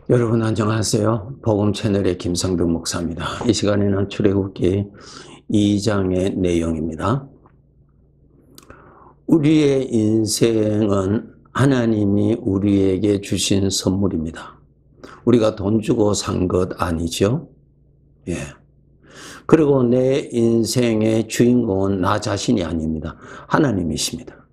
여러분 안녕하세요. 복음 채널의 김성덕 목사입니다. 이 시간에는 출애굽기 2장의 내용입니다. 우리의 인생은 하나님이 우리에게 주신 선물입니다. 우리가 돈 주고 산 것 아니죠? 예. 그리고 내 인생의 주인공은 나 자신이 아닙니다. 하나님이십니다.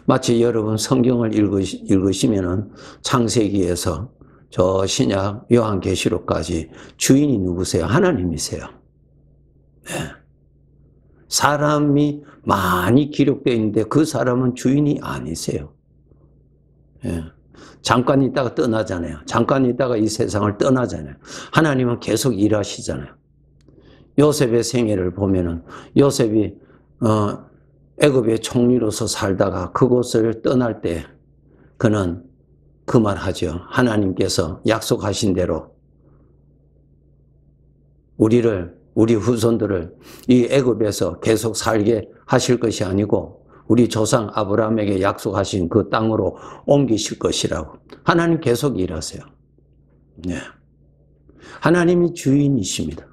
마치 여러분 성경을 읽으시면은 창세기에서 저 신약 요한계시록까지 주인이 누구세요? 하나님이세요. 네. 사람이 많이 기록되어 있는데 그 사람은 주인이 아니세요. 네. 잠깐 있다가 떠나잖아요. 잠깐 있다가 이 세상을 떠나잖아요. 하나님은 계속 일하시잖아요. 요셉의 생애를 보면은 요셉이 애굽의 총리로서 살다가 그곳을 떠날 때 그는 그 말 하죠. 하나님께서 약속하신 대로 우리 후손들을 이 애굽에서 계속 살게 하실 것이 아니고 우리 조상 아브라함에게 약속하신 그 땅으로 옮기실 것이라고. 하나님 계속 일하세요. 네. 하나님이 주인이십니다.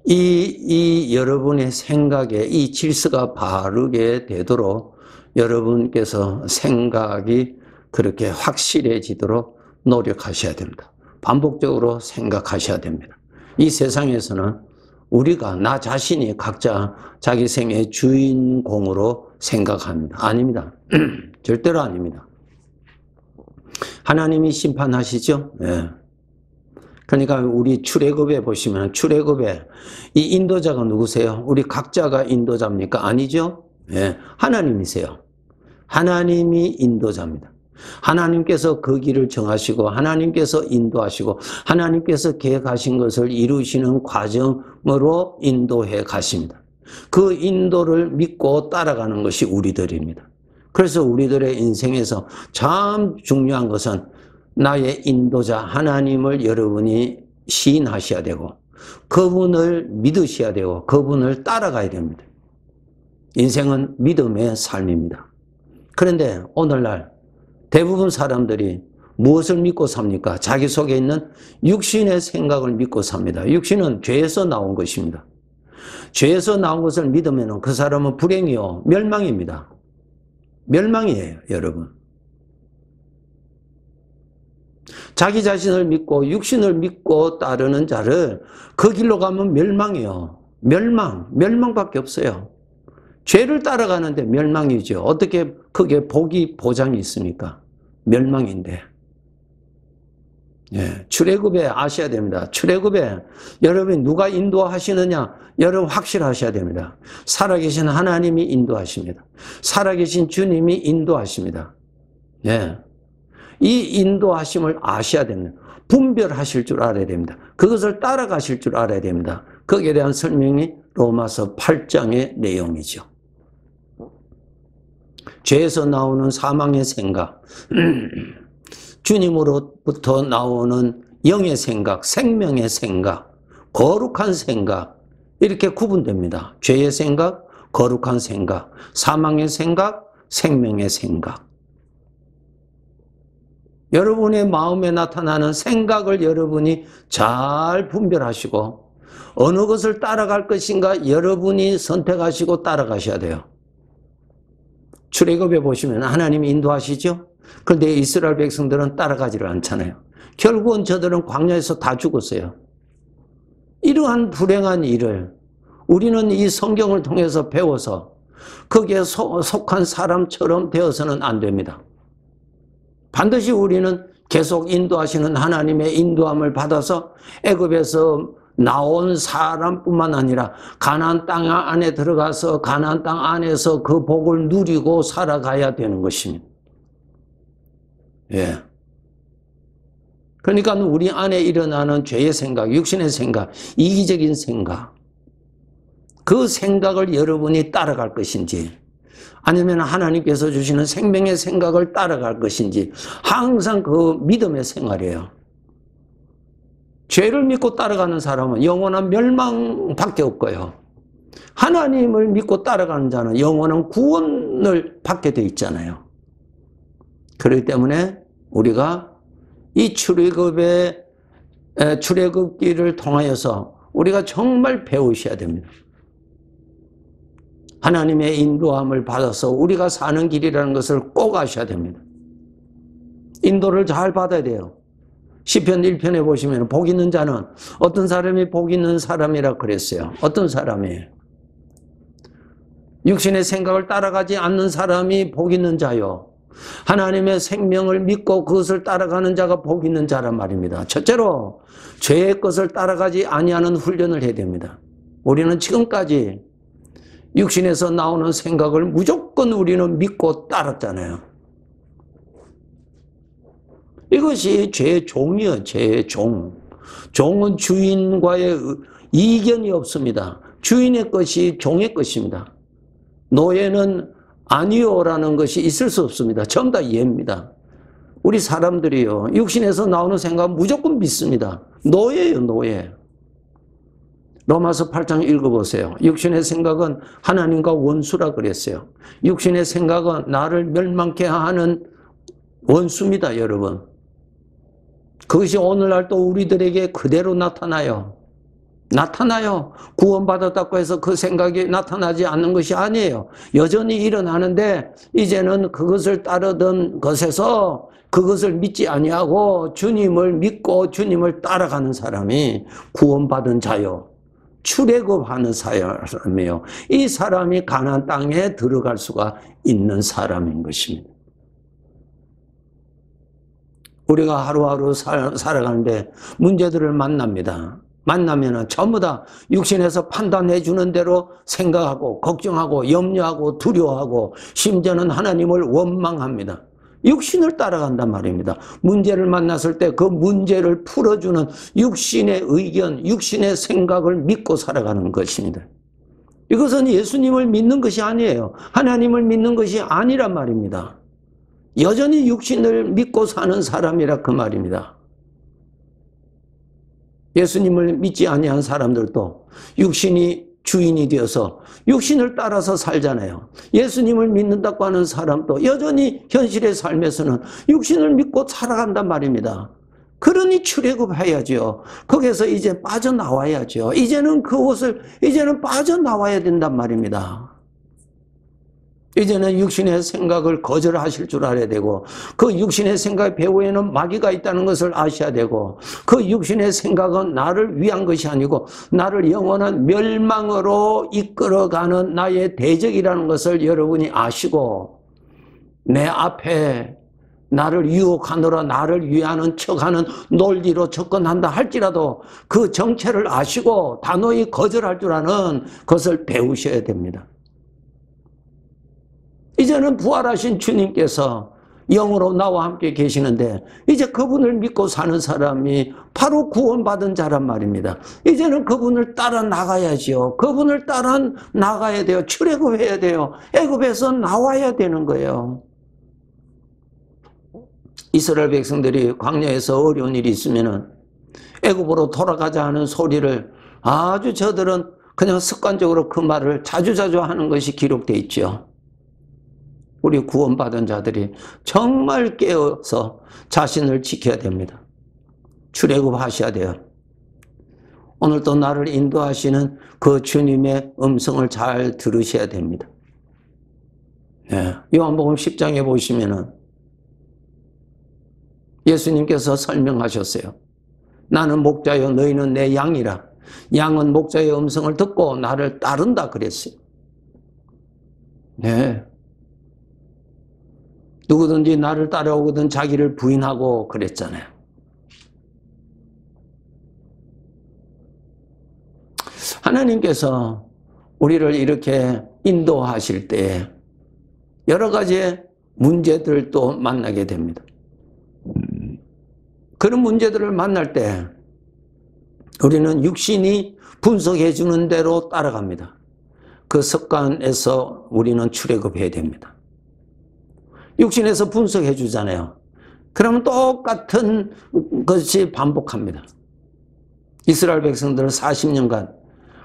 이 여러분의 생각에 이 질서가 바르게 되도록 여러분께서 생각이 그렇게 확실해지도록 노력하셔야 됩니다. 반복적으로 생각하셔야 됩니다. 이 세상에서는 우리가 나 자신이 각자 자기 생의 주인공으로 생각합니다. 아닙니다. 절대로 아닙니다. 하나님이 심판하시죠? 네. 그러니까 우리 출애굽에 보시면 출애굽에 이 인도자가 누구세요? 우리 각자가 인도자입니까? 아니죠? 네. 하나님이세요. 하나님이 인도자입니다. 하나님께서 그 길을 정하시고 하나님께서 인도하시고 하나님께서 계획하신 것을 이루시는 과정으로 인도해 가십니다. 그 인도를 믿고 따라가는 것이 우리들입니다. 그래서 우리들의 인생에서 참 중요한 것은 나의 인도자 하나님을 여러분이 시인하셔야 되고 그분을 믿으셔야 되고 그분을 따라가야 됩니다. 인생은 믿음의 삶입니다. 그런데 오늘날 대부분 사람들이 무엇을 믿고 삽니까? 자기 속에 있는 육신의 생각을 믿고 삽니다. 육신은 죄에서 나온 것입니다. 죄에서 나온 것을 믿으면 그 사람은 불행이요 멸망입니다. 멸망이에요, 여러분. 자기 자신을 믿고 육신을 믿고 따르는 자를 그 길로 가면 멸망이에요. 멸망밖에 없어요. 죄를 따라가는데 멸망이죠. 어떻게 그게 복이 보장이 있습니까? 멸망인데. 예, 출애굽에 아셔야 됩니다. 출애굽에 여러분이 누가 인도하시느냐? 여러분 확실하셔야 됩니다. 살아계신 하나님이 인도하십니다. 살아계신 주님이 인도하십니다. 예. 이 인도하심을 아셔야 됩니다. 분별하실 줄 알아야 됩니다. 그것을 따라가실 줄 알아야 됩니다. 거기에 대한 설명이 로마서 8장의 내용이죠. 죄에서 나오는 사망의 생각, 주님으로부터 나오는 영의 생각, 생명의 생각, 거룩한 생각 이렇게 구분됩니다. 죄의 생각, 거룩한 생각, 사망의 생각, 생명의 생각. 여러분의 마음에 나타나는 생각을 여러분이 잘 분별하시고 어느 것을 따라갈 것인가 여러분이 선택하시고 따라가셔야 돼요. 출애굽에 보시면 하나님이 인도하시죠? 그런데 이스라엘 백성들은 따라가지를 않잖아요. 결국은 저들은 광야에서 다 죽었어요. 이러한 불행한 일을 우리는 이 성경을 통해서 배워서 거기에 속한 사람처럼 되어서는 안 됩니다. 반드시 우리는 계속 인도하시는 하나님의 인도함을 받아서 애굽에서 나온 사람뿐만 아니라 가나안 땅 안에 들어가서 가나안 땅 안에서 그 복을 누리고 살아가야 되는 것입니다. 예. 그러니까 우리 안에 일어나는 죄의 생각, 육신의 생각, 이기적인 생각, 그 생각을 여러분이 따라갈 것인지 아니면 하나님께서 주시는 생명의 생각을 따라갈 것인지 항상 그 믿음의 생활이에요. 죄를 믿고 따라가는 사람은 영원한 멸망밖에 없고요. 하나님을 믿고 따라가는 자는 영원한 구원을 받게 돼 있잖아요. 그렇기 때문에 우리가 이 출애굽기를 통하여서 우리가 정말 배우셔야 됩니다. 하나님의 인도함을 받아서 우리가 사는 길이라는 것을 꼭 아셔야 됩니다. 인도를 잘 받아야 돼요. 시편 1편에 보시면 복 있는 자는, 어떤 사람이 복 있는 사람이라 그랬어요. 어떤 사람이에요? 육신의 생각을 따라가지 않는 사람이 복 있는 자요. 하나님의 생명을 믿고 그것을 따라가는 자가 복 있는 자란 말입니다. 첫째로 죄의 것을 따라가지 아니하는 훈련을 해야 됩니다. 우리는 지금까지 육신에서 나오는 생각을 무조건 우리는 믿고 따랐잖아요. 이것이 죄의 종이요, 죄의 종. 종은 주인과의 이견이 없습니다. 주인의 것이 종의 것입니다. 노예는 아니요라는 것이 있을 수 없습니다. 전부 다 예입니다. 우리 사람들이요, 육신에서 나오는 생각 무조건 믿습니다. 노예예요, 노예. 로마서 8장 읽어보세요. 육신의 생각은 하나님과 원수라 그랬어요. 육신의 생각은 나를 멸망케 하는 원수입니다, 여러분. 그것이 오늘날 또 우리들에게 그대로 나타나요. 구원받았다고 해서 그 생각이 나타나지 않는 것이 아니에요. 여전히 일어나는데 이제는 그것을 따르던 것에서 그것을 믿지 아니하고 주님을 믿고 주님을 따라가는 사람이 구원받은 자요. 출애굽하는 사람이에요. 이 사람이 가나안 땅에 들어갈 수가 있는 사람인 것입니다. 우리가 하루하루 살아가는데 문제들을 만납니다. 만나면은 전부 다 육신에서 판단해 주는 대로 생각하고 걱정하고 염려하고 두려워하고 심지어는 하나님을 원망합니다. 육신을 따라간단 말입니다. 문제를 만났을 때 그 문제를 풀어주는 육신의 의견, 육신의 생각을 믿고 살아가는 것입니다. 이것은 예수님을 믿는 것이 아니에요. 하나님을 믿는 것이 아니란 말입니다. 여전히 육신을 믿고 사는 사람이라 그 말입니다. 예수님을 믿지 아니한 사람들도 육신이 주인이 되어서 육신을 따라서 살잖아요. 예수님을 믿는다고 하는 사람도 여전히 현실의 삶에서는 육신을 믿고 살아간단 말입니다. 그러니 출애굽해야죠. 거기에서 이제 빠져나와야죠. 이제는 빠져나와야 된단 말입니다. 이제는 육신의 생각을 거절하실 줄 알아야 되고, 그 육신의 생각 배후에는 마귀가 있다는 것을 아셔야 되고, 그 육신의 생각은 나를 위한 것이 아니고 나를 영원한 멸망으로 이끌어가는 나의 대적이라는 것을 여러분이 아시고, 내 앞에 나를 유혹하느라 나를 위하는 척하는 논리로 접근한다 할지라도 그 정체를 아시고 단호히 거절할 줄 아는 것을 배우셔야 됩니다. 이제는 부활하신 주님께서 영으로 나와 함께 계시는데 이제 그분을 믿고 사는 사람이 바로 구원받은 자란 말입니다. 이제는 그분을 따라 나가야지요. 그분을 따라 나가야 돼요. 출애굽해야 돼요. 애굽에서 나와야 되는 거예요. 이스라엘 백성들이 광야에서 어려운 일이 있으면은 애굽으로 돌아가자 하는 소리를 아주 저들은 그냥 습관적으로 그 말을 자주자주 하는 것이 기록되어 있죠. 우리 구원받은 자들이 정말 깨어서 자신을 지켜야 됩니다. 출애굽하셔야 돼요. 오늘도 나를 인도하시는 그 주님의 음성을 잘 들으셔야 됩니다. 네. 요한복음 10장에 보시면은 예수님께서 설명하셨어요. 나는 목자요 너희는 내 양이라. 양은 목자의 음성을 듣고 나를 따른다 그랬어요. 네. 누구든지 나를 따라오거든 자기를 부인하고 그랬잖아요. 하나님께서 우리를 이렇게 인도하실 때 여러 가지 문제들도 만나게 됩니다. 그런 문제들을 만날 때 우리는 육신이 분석해 주는 대로 따라갑니다. 그 습관에서 우리는 출애굽해야 됩니다. 육신에서 분석해 주잖아요. 그러면 똑같은 것이 반복합니다. 이스라엘 백성들은 40년간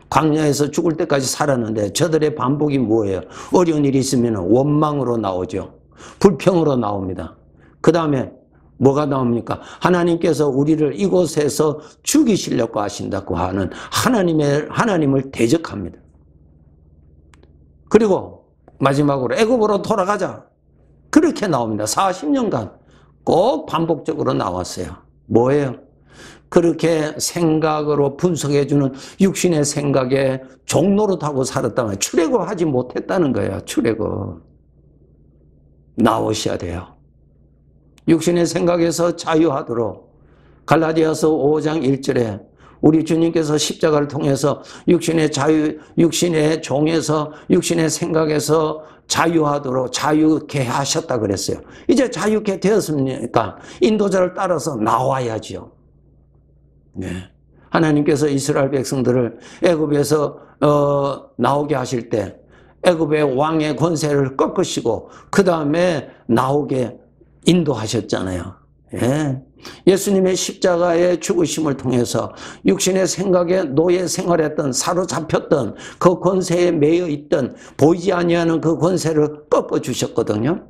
광야에서 죽을 때까지 살았는데 저들의 반복이 뭐예요? 어려운 일이 있으면 원망으로 나오죠. 불평으로 나옵니다. 그 다음에 뭐가 나옵니까? 하나님께서 우리를 이곳에서 죽이시려고 하신다고 하는 하나님을 대적합니다. 그리고 마지막으로 애굽으로 돌아가자. 그렇게 나옵니다. 40년간 꼭 반복적으로 나왔어요. 뭐예요? 그렇게 생각으로 분석해주는 육신의 생각에 종노릇하고 살았다면 출애굽하지 못했다는 거예요. 출애굽. 나오셔야 돼요. 육신의 생각에서 자유하도록 갈라디아서 5장 1절에 우리 주님께서 십자가를 통해서 육신의 자유, 육신의 종에서 육신의 생각에서 자유하도록 자유케 하셨다 그랬어요. 이제 자유케 되었습니까? 인도자를 따라서 나와야지요. 네. 하나님께서 이스라엘 백성들을 애굽에서 나오게 하실 때 애굽의 왕의 권세를 꺾으시고 그 다음에 나오게 인도하셨잖아요. 예. 예수님의 십자가의 죽으심을 통해서 육신의 생각에 노예 생활했던 사로잡혔던 그 권세에 매여 있던 보이지 아니하는 그 권세를 꺾어주셨거든요.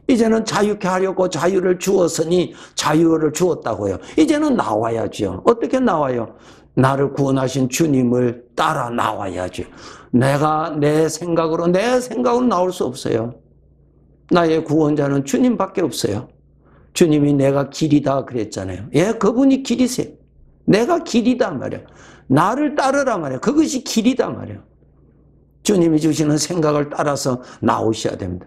이제는 자유케 하려고 자유를 주었으니 자유를 주었다고요. 이제는 나와야죠. 어떻게 나와요? 나를 구원하신 주님을 따라 나와야죠. 내가 내 생각으로 나올 수 없어요. 나의 구원자는 주님밖에 없어요. 주님이 내가 길이다 그랬잖아요. 예, 그분이 길이세요. 내가 길이다 말이야. 나를 따르라 말이야. 그것이 길이다 말이야. 주님이 주시는 생각을 따라서 나오셔야 됩니다.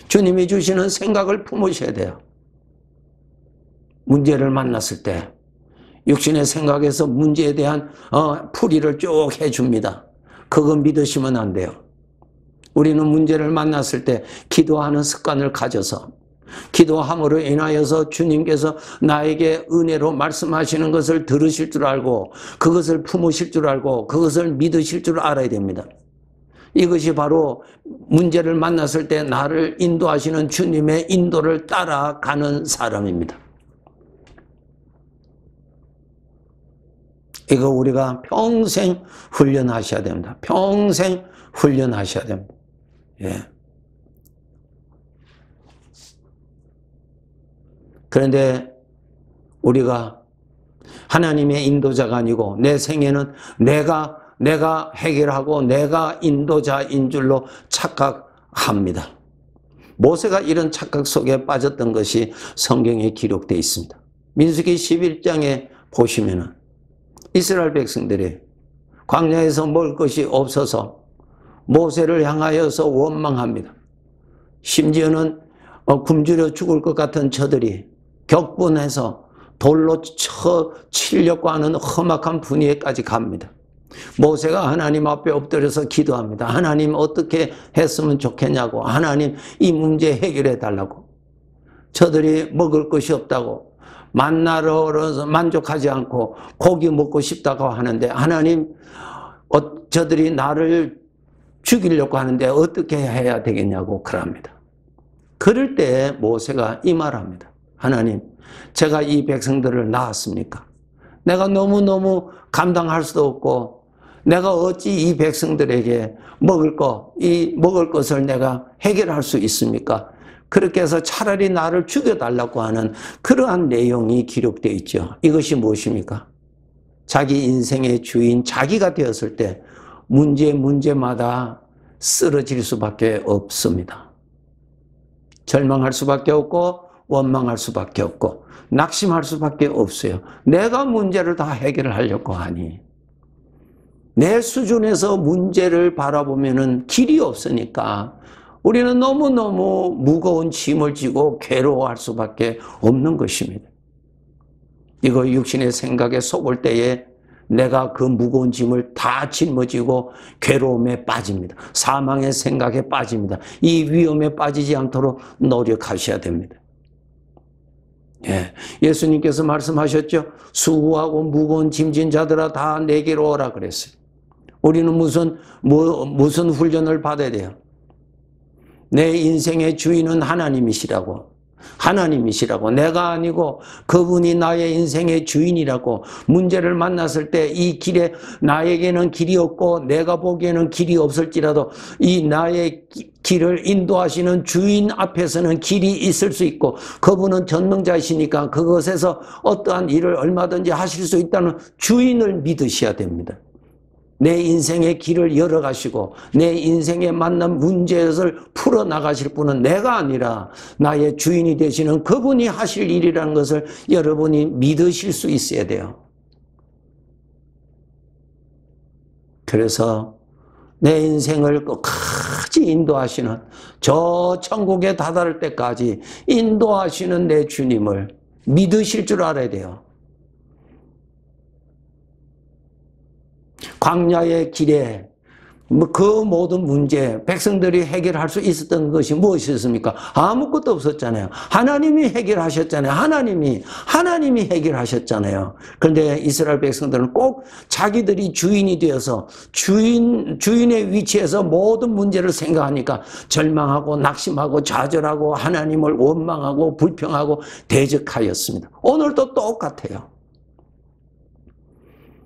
주님이 주시는 생각을 품으셔야 돼요. 문제를 만났을 때 육신의 생각에서 문제에 대한 풀이를 쭉 해줍니다. 그거 믿으시면 안 돼요. 우리는 문제를 만났을 때 기도하는 습관을 가져서 기도함으로 인하여서 주님께서 나에게 은혜로 말씀하시는 것을 들으실 줄 알고 그것을 품으실 줄 알고 그것을 믿으실 줄 알아야 됩니다. 이것이 바로 문제를 만났을 때 나를 인도하시는 주님의 인도를 따라가는 사람입니다. 이거 우리가 평생 훈련하셔야 됩니다. 평생 훈련하셔야 됩니다. 예. 그런데 우리가 하나님의 인도자가 아니고 내 생애는 내가 해결하고 내가 인도자인 줄로 착각합니다. 모세가 이런 착각 속에 빠졌던 것이 성경에 기록되어 있습니다. 민수기 11장에 보시면은 이스라엘 백성들이 광야에서 먹을 것이 없어서 모세를 향하여서 원망합니다. 심지어는 굶주려 죽을 것 같은 저들이 격분해서 돌로 치려고 하는 험악한 분위기까지 갑니다. 모세가 하나님 앞에 엎드려서 기도합니다. 하나님 어떻게 했으면 좋겠냐고. 하나님 이 문제 해결해 달라고. 저들이 먹을 것이 없다고. 만나러 만족하지 않고 고기 먹고 싶다고 하는데 하나님 저들이 나를 죽이려고 하는데 어떻게 해야 되겠냐고 그럽니다. 그럴 때 모세가 이 말합니다. 하나님, 제가 이 백성들을 낳았습니까? 내가 너무너무 감당할 수도 없고 내가 어찌 이 백성들에게 먹을 것을 내가 해결할 수 있습니까? 그렇게 해서 차라리 나를 죽여달라고 하는 그러한 내용이 기록되어 있죠. 이것이 무엇입니까? 자기 인생의 주인 자기가 되었을 때 문제마다 쓰러질 수밖에 없습니다. 절망할 수밖에 없고 원망할 수밖에 없고 낙심할 수밖에 없어요. 내가 문제를 다 해결을 하려고 하니 내 수준에서 문제를 바라보면은 길이 없으니까 우리는 너무너무 무거운 짐을 지고 괴로워할 수밖에 없는 것입니다. 이거 육신의 생각에 속을 때에 내가 그 무거운 짐을 다 짊어지고 괴로움에 빠집니다. 사망의 생각에 빠집니다. 이 위험에 빠지지 않도록 노력하셔야 됩니다. 예, 예수님께서 말씀하셨죠. 수고하고 무거운 짐진 자들아 다 내게로 오라 그랬어요. 우리는 무슨 훈련을 받아야 돼요? 내 인생의 주인은 하나님이시라고. 하나님이시라고, 내가 아니고 그분이 나의 인생의 주인이라고, 문제를 만났을 때 이 길에 나에게는 길이 없고 내가 보기에는 길이 없을지라도 이 나의 길을 인도하시는 주인 앞에서는 길이 있을 수 있고, 그분은 전능자이시니까 그것에서 어떠한 일을 얼마든지 하실 수 있다는 주인을 믿으셔야 됩니다. 내 인생의 길을 열어가시고 내 인생에 맞는 문제를 풀어나가실 분은 내가 아니라 나의 주인이 되시는 그분이 하실 일이라는 것을 여러분이 믿으실 수 있어야 돼요. 그래서 내 인생을 끝까지 인도하시는, 저 천국에 다다를 때까지 인도하시는 내 주님을 믿으실 줄 알아야 돼요. 광야의 길에 그 모든 문제, 백성들이 해결할 수 있었던 것이 무엇이었습니까? 아무것도 없었잖아요. 하나님이 해결하셨잖아요. 하나님이 해결하셨잖아요. 그런데 이스라엘 백성들은 꼭 자기들이 주인이 되어서 주인의 위치에서 모든 문제를 생각하니까 절망하고 낙심하고 좌절하고 하나님을 원망하고 불평하고 대적하였습니다. 오늘도 똑같아요.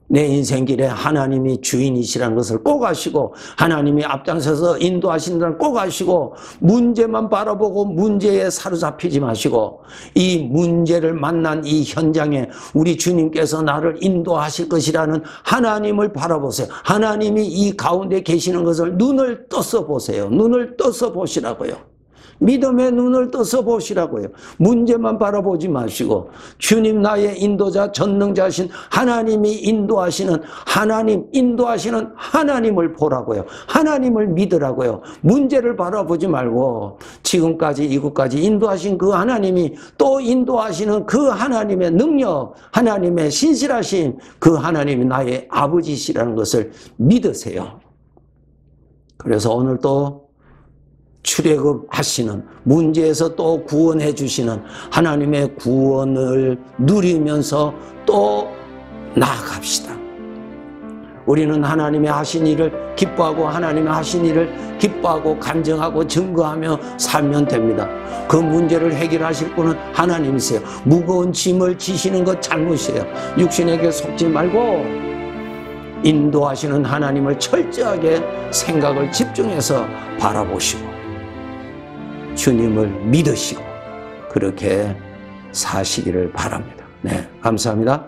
내 인생길에 하나님이 주인이시라는 것을 꼭 아시고, 하나님이 앞장서서 인도하신다는 꼭 아시고, 문제만 바라보고 문제에 사로잡히지 마시고, 이 문제를 만난 이 현장에 우리 주님께서 나를 인도하실 것이라는 하나님을 바라보세요. 하나님이 이 가운데 계시는 것을 눈을 떠서 보세요. 눈을 떠서 보시라고요. 믿음의 눈을 떠서 보시라고요. 문제만 바라보지 마시고 주님, 나의 인도자 전능자신 하나님이 인도하시는 하나님을 보라고요. 하나님을 믿으라고요. 문제를 바라보지 말고 지금까지 이곳까지 인도하신 그 하나님이 또 인도하시는 그 하나님의 능력, 하나님의 신실하심, 그 하나님이 나의 아버지시라는 것을 믿으세요. 그래서 오늘 또 출애굽하시는, 문제에서 또 구원해 주시는 하나님의 구원을 누리면서 또 나아갑시다. 우리는 하나님의 하신 일을 기뻐하고 하나님의 하신 일을 기뻐하고 간증하고 증거하며 살면 됩니다. 그 문제를 해결하실 분은 하나님이세요. 무거운 짐을 지시는 것 잘못이에요. 육신에게 속지 말고 인도하시는 하나님을 철저하게 생각을 집중해서 바라보시고 주님을 믿으시고 그렇게 사시기를 바랍니다. 네, 감사합니다.